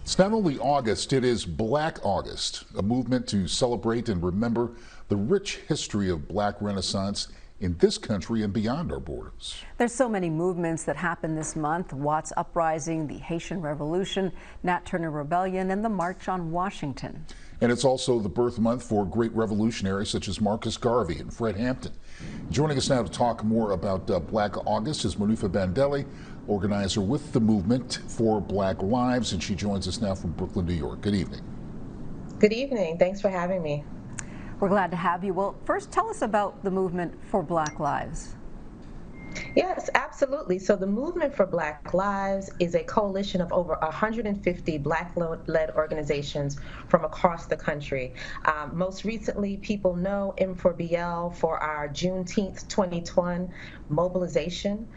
It's not only August, it is Black August, a movement to celebrate and remember the rich history of Black Renaissance in this country and beyond our borders. There's so many movements that happen this month: Watts Uprising, the Haitian Revolution, Nat Turner Rebellion, and the March on Washington. And it's also the birth month for great revolutionaries such as Marcus Garvey and Fred Hampton. Joining us now to talk more about Black August is M4BL, organizer with the movement for Black Lives, and she joins us now from Brooklyn, New York. Good evening. Good evening. Thanks for having me. We're glad to have you. Well, first tell us about the movement for Black Lives. Yes, absolutely. So the Movement for Black Lives is a coalition of over 150 Black-led organizations from across the country. Most recently, people know M4BL for our Juneteenth 2020 mobilization,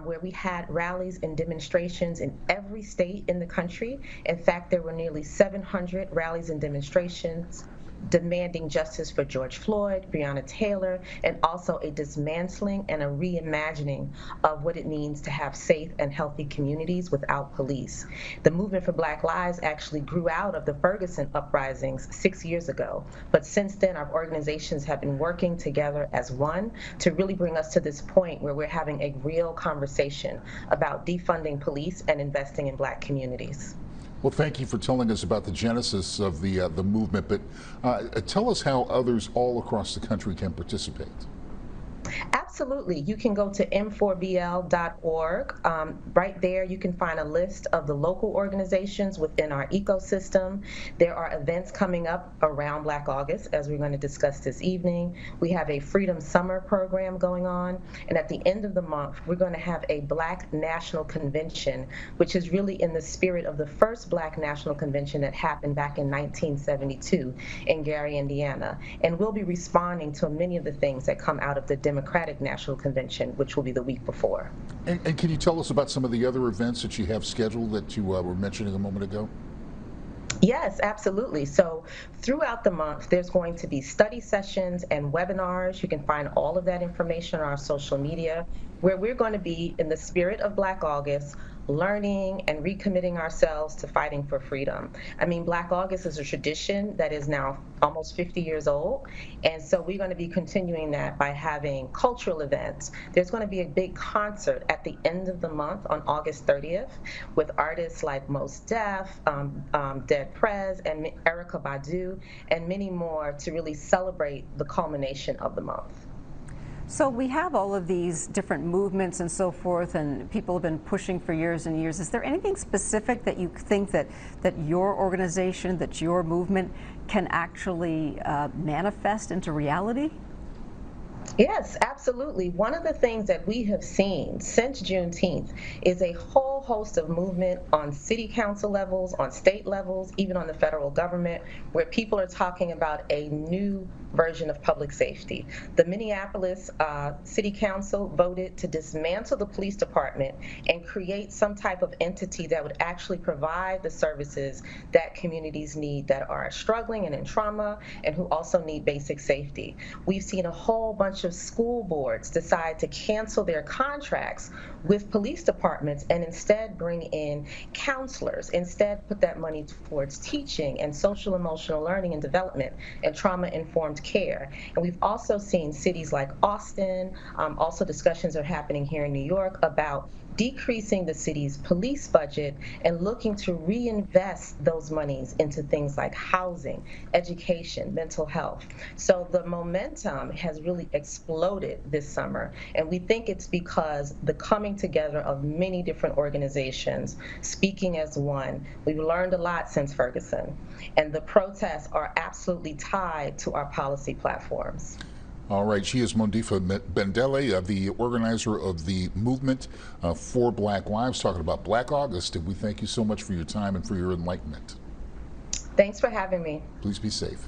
where we had rallies and demonstrations in every state in the country. In fact, there were nearly 700 rallies and demonstrations demanding justice for George Floyd, Breonna Taylor, and also a dismantling and a reimagining of what it means to have safe and healthy communities without police. The Movement for Black Lives actually grew out of the Ferguson uprisings 6 years ago, but since then our organizations have been working together as one to really bring us to this point where we're having a real conversation about defunding police and investing in Black communities. Well, thank you for telling us about the genesis of the movement, but tell us how others all across the country can participate. Absolutely. You can go to M4BL.org. Right there, you can find a list of the local organizations within our ecosystem. There are events coming up around Black August, as we're going to discuss this evening. We have a Freedom Summer program going on, and at the end of the month, we're going to have a Black National Convention, which is really in the spirit of the first Black National Convention that happened back in 1972 in Gary, Indiana. And we'll be responding to many of the things that come out of the Democratic National Convention, which will be the week before. And can you tell us about some of the other events that you have scheduled that you were mentioning a moment ago? Yes, absolutely. So throughout the month, there's going to be study sessions and webinars. You can find all of that information on our social media, where we're going to be in the spirit of Black August, learning and recommitting ourselves to fighting for freedom. I mean, Black August is a tradition that is now almost 50 years old, and so we're going to be continuing that by having cultural events. There's going to be a big concert at the end of the month on August 30th with artists like Mos Def, Dead Prez, and Erykah Badu, and many more to really celebrate the culmination of the month. So we have all of these different movements and so forth, and people have been pushing for years and years. Is there anything specific that you think that your organization, that your movement can actually manifest into reality? Yes, absolutely. One of the things that we have seen since Juneteenth is a whole host of movement on city council levels, on state levels, even on the federal government, where people are talking about a new version of public safety. The Minneapolis City Council voted to dismantle the police department and create some type of entity that would actually provide the services that communities need that are struggling and in trauma and who also need basic safety. We've seen a whole bunch of school boards decide to cancel their contracts with police departments and instead bring in counselors, instead put that money towards teaching and social emotional learning and development and trauma-informed care. And we've also seen cities like Austin, also discussions are happening here in New York about decreasing the city's police budget and looking to reinvest those monies into things like housing, education, mental health. So the momentum has really exploded this summer, and we think it's because the coming together of many different organizations speaking as one. We've learned a lot since Ferguson, and the protests are absolutely tied to our policy platforms. All right, she is M4BL, the organizer of the movement for Black Lives, talking about Black August, and we thank you so much for your time and for your enlightenment. Thanks for having me. Please be safe.